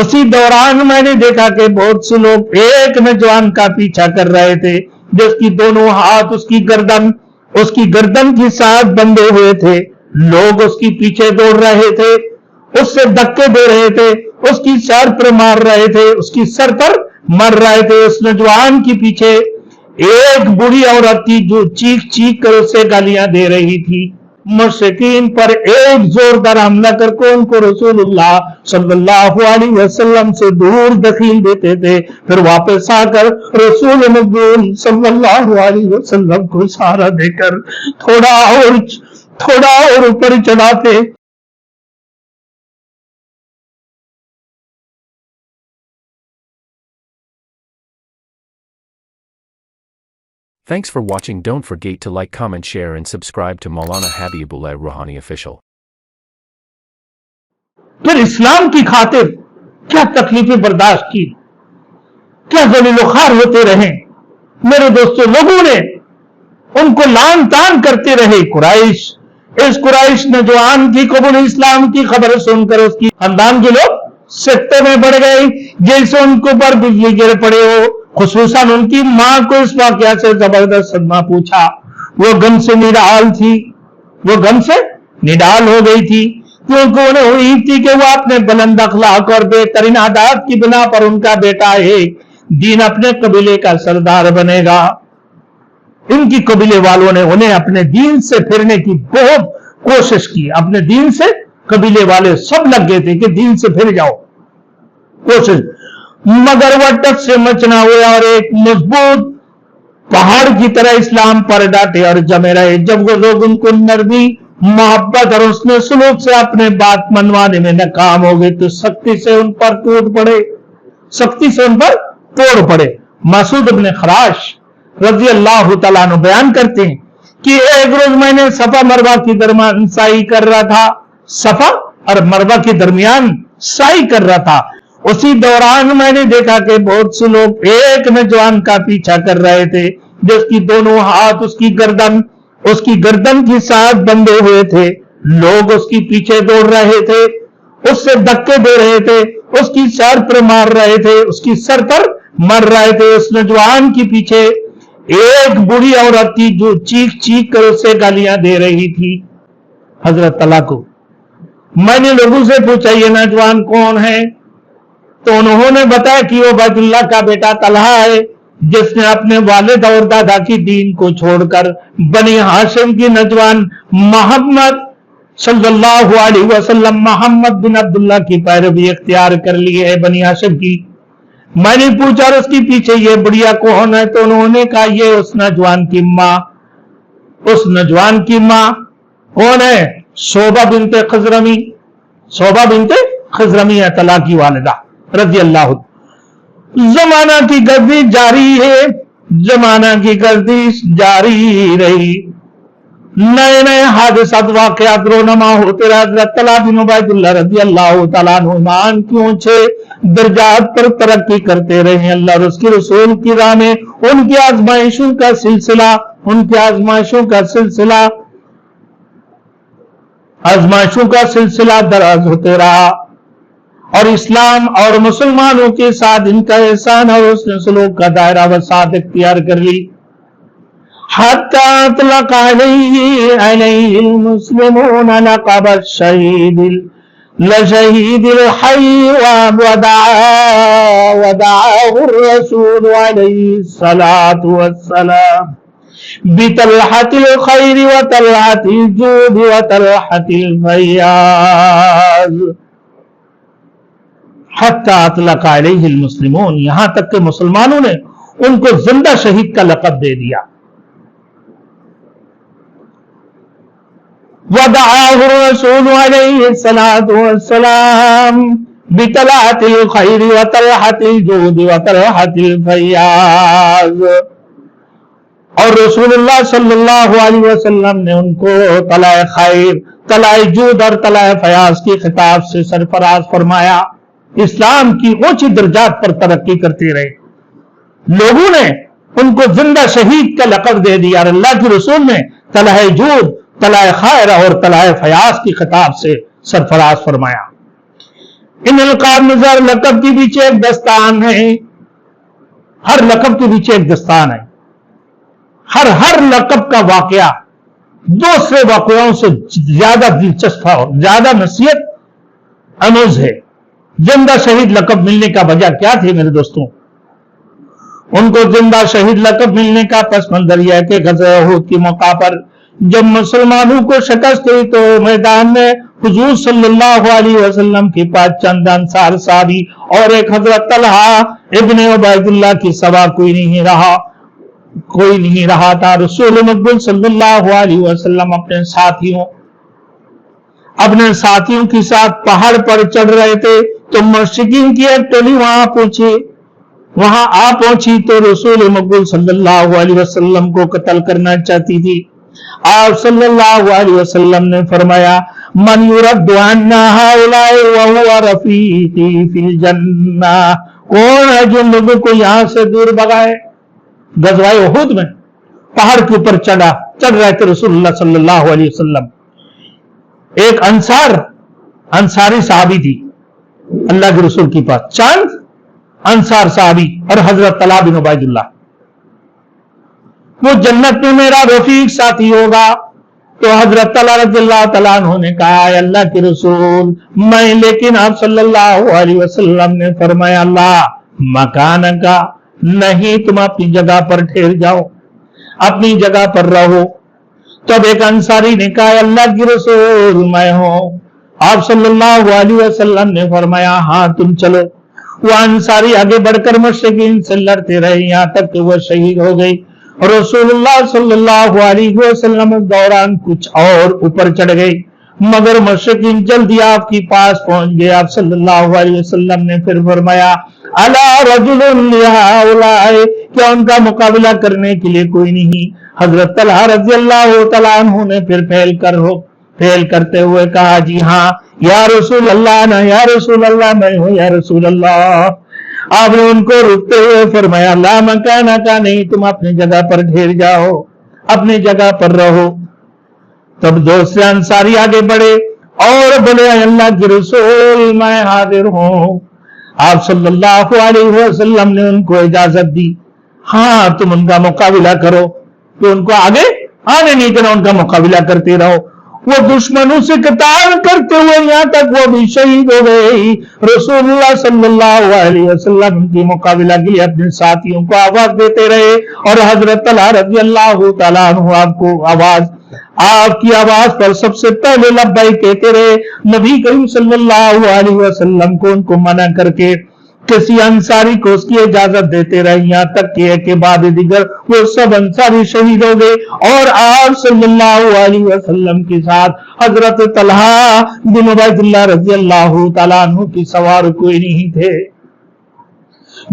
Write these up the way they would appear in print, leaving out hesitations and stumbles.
اسی دوران میں نے دیکھا کہ بہت سے لوگ ایک نوجوان کا پیچھا کر رہے تھے جس کی دونوں ہاتھ اس کی گردن کے ساتھ بندھے ہوئے تھے. لوگ اس کے پیچھے دوڑ رہے تھے, اس سے دھکے دے رہے تھے, اس کی سر پر مار رہے تھے, اس کی سر پر مر رہے تھے. اس نوجوان کے پیچھے ایک بوڑھی عورت تھی جو چیخ چیخ کر اسے گالیاں دے رہی تھی. مشرکین پر ایک زوردار حملہ کر کے ان کو رسول اللہ صلی اللہ علیہ وسلم سے دور دخیل دیتے تھے, پھر واپس آ کر رسول مقبول صلی اللہ علیہ وسلم کو سہارا دے کر تھوڑا اور اوپر چڑھاتے. Thanks for watching. Don't forget to like, comment, share and subscribe to Maulana Habibullah Ruhani Official. پھر اسلام کی خاطر کیا تکلیفیں برداشت کی, کیا ذلیل و خوار ہوتے رہے میرے دوستوں. لوگوں نے ان کو لعن طعن کرتے رہے. قریش نوجوان کی قبول اسلام کی خبر سن کر اس کی خاندان کے لوگ سکتے میں بڑھ گئے جیسے ان کو پر بجلی گر پڑے ہو. خصوصاً ان کی ماں کو اس واقعہ سے زبردست صدمہ پہنچا. وہ غم سے نڈال ہو گئی تھی, کیونکہ انہیں امید تھی کہ وہ اپنے بلند اخلاق اور بہترین عادات کی بنا پر ان کا بیٹا ایک دن اپنے قبیلے کا سردار بنے گا. ان کی قبیلے والوں نے انہیں اپنے دین سے پھرنے کی بہت کوشش کی. اپنے دین سے قبیلے والے سب لگ گئے تھے کہ دین سے پھر جاؤ, کوشش, مگر وہ ٹک سے مچ نہ ہوئے اور ایک مضبوط پہاڑ کی طرح اسلام پر ڈٹے اور جمے رہے. جب وہ لوگ ان کو نرمی, محبت اور اس نے سلوک سے اپنے بات منوانے میں ناکام ہو گئے تو سختی سے ان پر توڑ پڑے. مسعود بن خراش رضی اللہ تعالیٰ عنہ بیان کرتے ہیں کہ ایک روز میں نے صفا مروہ کے درمیان سعی کر رہا تھا. صفا اور مروہ کے درمیان سعی کر رہا تھا. اسی دوران میں نے دیکھا کہ بہت سے لوگ ایک نوجوان کا پیچھا کر رہے تھے جس کی دونوں ہاتھ اس کی گردن کے ساتھ بندھے ہوئے تھے. لوگ اس کے پیچھے دوڑ رہے تھے, اس سے دھکے دے رہے تھے, اس کی سر پر مار رہے تھے, اس کی سر پر مر رہے تھے. اس نوجوان کے پیچھے ایک بوڑھی عورت تھی جو چیخ چیخ کر اسے گالیاں دے رہی تھی. حضرت طلحہ کو میں نے لوگوں سے پوچھا یہ نوجوان کون ہے, تو انہوں نے بتایا کہ وہ عبید اللہ کا بیٹا طلحہ ہے جس نے اپنے والد اور دادا کی دین کو چھوڑ کر بنی ہاشم کی نوجوان محمد صلی اللہ علیہ وسلم محمد بن عبداللہ کی پیروی اختیار کر لی ہے, بنی ہاشم کی. میں نے پوچھا اور اس کے پیچھے یہ بڑھیا کون ہے, تو انہوں نے کہا یہ اس نوجوان کی ماں کون ہے, صوبہ بنت خضرمی ہے, طلحہ کی والدہ رضی اللہ. زمانہ کی گردش جاری رہی, نئے نئے حادثات واقعات رونما ہوتے رہے. حضرت طلحہ بن عبید اللہ رضی اللہ تعالیٰ عنہ ایمان کی اونچے درجات پر ترقی کرتے رہے. اللہ اور اس کے رسول کی راہ میں ان کی آزمائشوں کا سلسلہ دراز ہوتے رہا, اور اسلام اور مسلمانوں کے ساتھ ان کا احسان اور اس نے سلوک کا دائرہ وسعت اختیار کر لی. حتی اطلق علیہ المسلمون لقب الشہید الحی ودعاه الرسول علیہ الصلاة والسلام بطلحة الخیر وطلحة الجود وطلحة الفیاض. حتی اطلق علیہ المسلمون, یہاں تک کہ مسلمانوں نے ان کو زندہ شہید کا لقب دے دیا. وَدَعَاهُ الرَّسُولُ عَلَيْهِ الصَّلَاةُ وَالسَّلَامُ بِطَلْحَةِ الْخَيْرِ وَطَلْحَةِ الْجُودِ وَطَلْحَةِ الْفَيَّاضِ. اور رسول اللہ صلی اللہ علیہ وسلم نے ان کو طلحہ خیر, طلحہ جود اور طلحہ فیاض کی خطاب سے سرفراز فرمایا. اسلام کی اونچی درجات پر ترقی کرتے رہے. لوگوں نے ان کو زندہ شہید کا لقب دے دیا اور اللہ کے رسول نے طلحہ جود, طلحہ خیر اور طلحہ فیاض کی خطاب سے سرفراز فرمایا. ان القاب نظر لقب کے پیچھے ایک دستان ہے، ہر لقب کے پیچھے ایک دستان ہے، ہر لقب کا واقعہ دوسرے واقعوں سے زیادہ دلچسپ اور زیادہ نصیحت آموز ہے۔ زندہ شہید لقب ملنے کا وجہ کیا تھی میرے دوستوں؟ ان کو زندہ شہید لقب ملنے کا پس منظر یہ ہے کہ غزوہ احد کے موقع پر جب مسلمانوں کو شکست ہوئی تو میدان میں حضور صلی اللہ علیہ وسلم کے پاس چند انصار صحابی اور ایک حضرت طلحہ ابن عبید اللہ کے سوا کوئی نہیں رہا تھا۔ رسول مقبول صلی اللہ علیہ وسلم اپنے ساتھیوں کے ساتھ پہاڑ پر چڑھ رہے تھے تو مشرکین کی ایک ٹولی وہاں آ پہنچی تو رسول مقبول صلی اللہ علیہ وسلم کو قتل کرنا چاہتی تھی۔ آپ صلی اللہ علیہ وسلم نے فرمایا من یرد عنا ہؤلاء وہو رفیقی فی الجنہ، کون ہے جو لوگوں کو یہاں سے دور بھگائے؟ غزوہ احد میں پہاڑ کے اوپر چڑھ رہے تھے رسول اللہ صلی اللہ علیہ وسلم۔ ایک انصاری صحابی تھی اللہ کے رسول کے پاس، چند انصار صحابی اور حضرت طلحہ بن عبید اللہ، وہ جنت میں میرا رفیق ساتھی ہوگا۔ تو حضرت طلحہ رضی اللہ تعالیٰ عنہ نے کہا اے اللہ کے رسول میں، لیکن آپ صلی اللہ علیہ وسلم نے فرمایا اللہ مکان کا، نہیں تم اپنی جگہ پر ٹھہر جاؤ، اپنی جگہ پر رہو۔ تب ایک انصاری نے کہا اللہ کے رسول میں ہوں۔ آپ صلی اللہ علیہ وسلم نے فرمایا ہاں تم چلو۔ وہ انصاری آگے بڑھ کر مشرکین سے لڑتے رہے یہاں تک کہ وہ شہید ہو گئی، اور رسول اللہ صلی اللہ علیہ وسلم اس دوران کچھ اور اوپر چڑھ گئی، مگر مشرکین جلدی آپ کے پاس پہنچ گئے۔ آپ صلی اللہ علیہ وسلم نے پھر فرمایا الا رجل لہؤلاء، کیا ان کا مقابلہ کرنے کے لیے کوئی نہیں؟ حضرت طلحہ رضی اللہ تعالیٰ عنہ نے پھر پھیل کرتے ہوئے کہا جی ہاں یا رسول اللہ، نہ یا رسول اللہ میں ہوں یا رسول اللہ۔ آپ نے ان کو روکتے ہوئے فرمایا لا مکان کا، نہیں تم اپنی جگہ پر ٹھہر جاؤ، اپنی جگہ پر رہو۔ تب دوسرے انصاری آگے بڑھے اور بولے اللہ کے رسول میں حاضر ہوں۔ آپ صلی اللہ علیہ وسلم نے ان کو اجازت دی، ہاں تم ان کا مقابلہ کرو۔ تو ان کو آگے آنے نہیں دینا، ان کا مقابلہ کرتے رہو۔ وہ دشمنوں سے قتال کرتے ہوئے یہاں تک وہ بھی شہید ہو گئے۔ رسول اللہ صلی اللہ علیہ وسلم کے مقابلہ کے لیے اپنے ساتھیوں کو آواز دیتے رہے، اور حضرت طلحہ رضی اللہ تعالیٰ عنہ آپ کی آواز پر سب سے پہلے لبیک کہتے رہے۔ نبی کریم صلی اللہ علیہ وسلم کو ان کو منع کر کے کسی انصاری کو اس کی اجازت دیتے رہے، یہاں تک کہ ایک کے بعد دیگر وہ سب انصاری شہید ہو گئے، اور آپ صلی اللہ علیہ وسلم کے ساتھ حضرت طلحہ بن عبید اللہ رضی اللہ تعالیٰ عنہ کی سوار کوئی نہیں تھے۔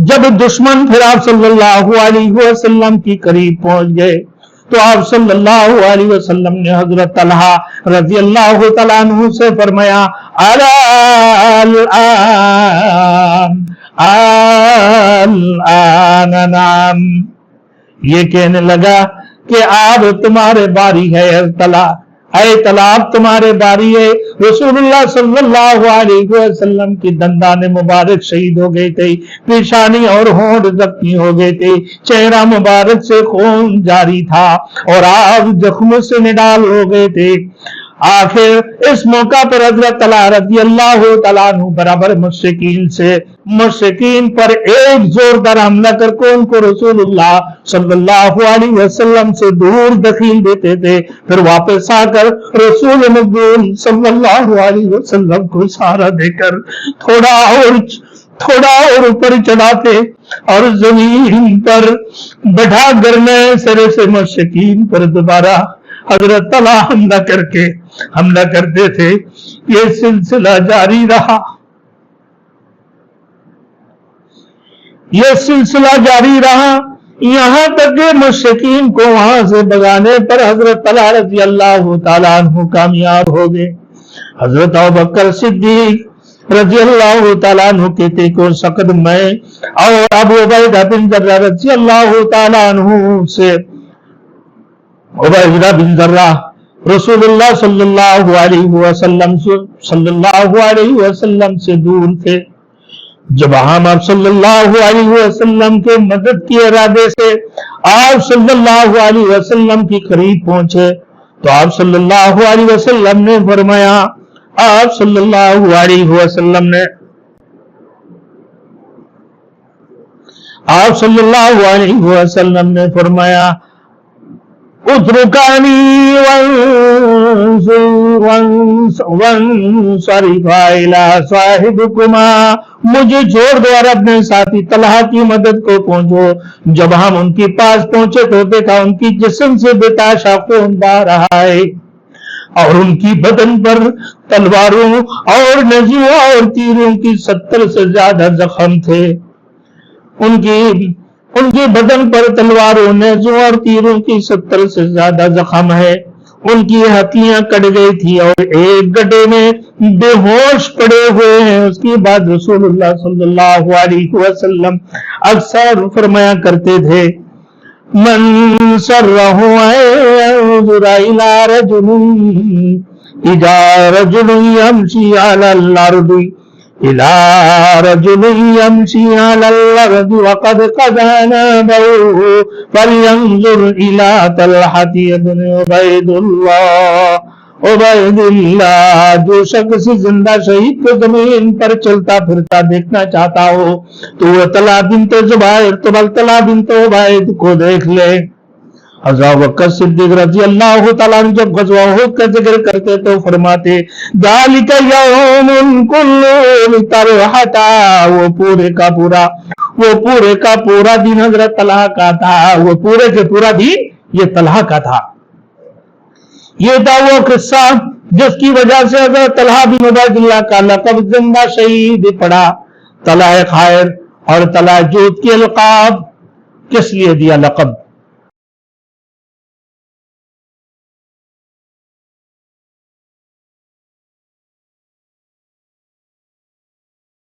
جب دشمن پھر آپ صلی اللہ علیہ وسلم کی قریب پہنچ گئے تو آپ صلی اللہ علیہ وسلم نے حضرت طلحہ رضی اللہ تعالیٰ عنہ سے فرمایا نعم، یہ کہنے لگا کہ آپ تمہارے باری ہے اے طلحہ اب تمہارے باری ہے۔ رسول اللہ صلی اللہ علیہ وسلم کی دندان مبارک شہید ہو گئے تھے، پیشانی اور ہونٹ زخمی ہو گئے تھے، چہرہ مبارک سے خون جاری تھا، اور آپ زخموں سے نڈال ہو گئے تھے۔ آخر اس موقع پر حضرت طلحہ رضی اللہ تعالیٰ عنہ برابر مشرکین پر ایک زوردار حملہ کر کے ان کو رسول اللہ صلی اللہ علیہ وسلم سے دور دخیل دیتے تھے، پھر واپس آ کر رسول مقبول صلی اللہ علیہ وسلم کو سہارا دے کر تھوڑا اور اوپر چڑھاتے اور زمین پر بٹھا کر نئے سرے سے مشرکین پر دوبارہ حضرت طلحہ حملہ کرتے تھے۔ یہ سلسلہ جاری رہا یہاں تک کہ مشرکین کو وہاں سے بگانے پر حضرت طلحہ رضی اللہ تعالیٰ عنہ کامیاب ہو گئے۔ حضرت ابوبکر صدیق رضی اللہ تعالیٰ عنہ کہتے کہ اس وقت میں اور ابو عبیدہ بن جراح رضی اللہ تعالیٰ عنہ سے عبیدہ بن جراح رسول اللہ صلی اللہ علیہ وسلم سے دور تھے. جب ہم آپ صلی اللہ علیہ وسلم کے مدد کے ارادے سے آپ صلی اللہ علیہ وسلم کی قریب پہنچے تو آپ صلی اللہ علیہ وسلم نے فرمایا، آپ صلی اللہ علیہ وسلم نے فرمایا اترکانی وانصرفا الی صاحبکما، مجھے چھوڑ دو اور اپنے ساتھی طلحہ کی مدد کو پہنچو. جب ہم ان کے پاس پہنچے تو دیکھا ان کی جسم سے بتاشا خون بہہ رہا ہے اور ان کی بدن پر تلواروں اور نیزوں اور تیروں کی 70 سے زیادہ زخم تھے. ان کے بدن پر تلواروں، نیزوں اور تیروں کی 70 سے زیادہ زخم ہے. ان کی ہتھیاں کٹ گئی تھی اور ایک گڈھے میں بے ہوش پڑے ہوئے ہیں. اس کے بعد رسول اللہ صلی اللہ علیہ وسلم اکثر فرمایا کرتے تھے، من سرہ ينظر الى رجل يمشي على الارض وقد قضى نابه فلينظر الى طلحة بن عبید اللہ. جو شخص زندہ شہید کو زمین پر چلتا پھرتا دیکھنا چاہتا ہو تو وہ طلحہ بنت زبیر تو طلحہ بنت عبید کو دیکھ لے. حضرت بکر صدیق رضی اللہ تعالیٰ عنہ جب غزوہ احد کا ذکر کرتے تو فرماتے ذالک یوم کل طلحہ، وہ پورے کا پورا دن حضرت طلحہ کا تھا. وہ پورے کے پورا دن یہ طلحہ کا تھا. یہ تھا وہ قصہ جس کی وجہ سے حضرت طلحہ بن عبید اللہ کا لقب زندہ شہید پڑا. طلحہ خیر اور طلحہ جود کے القاب کس لیے دیا لقب؟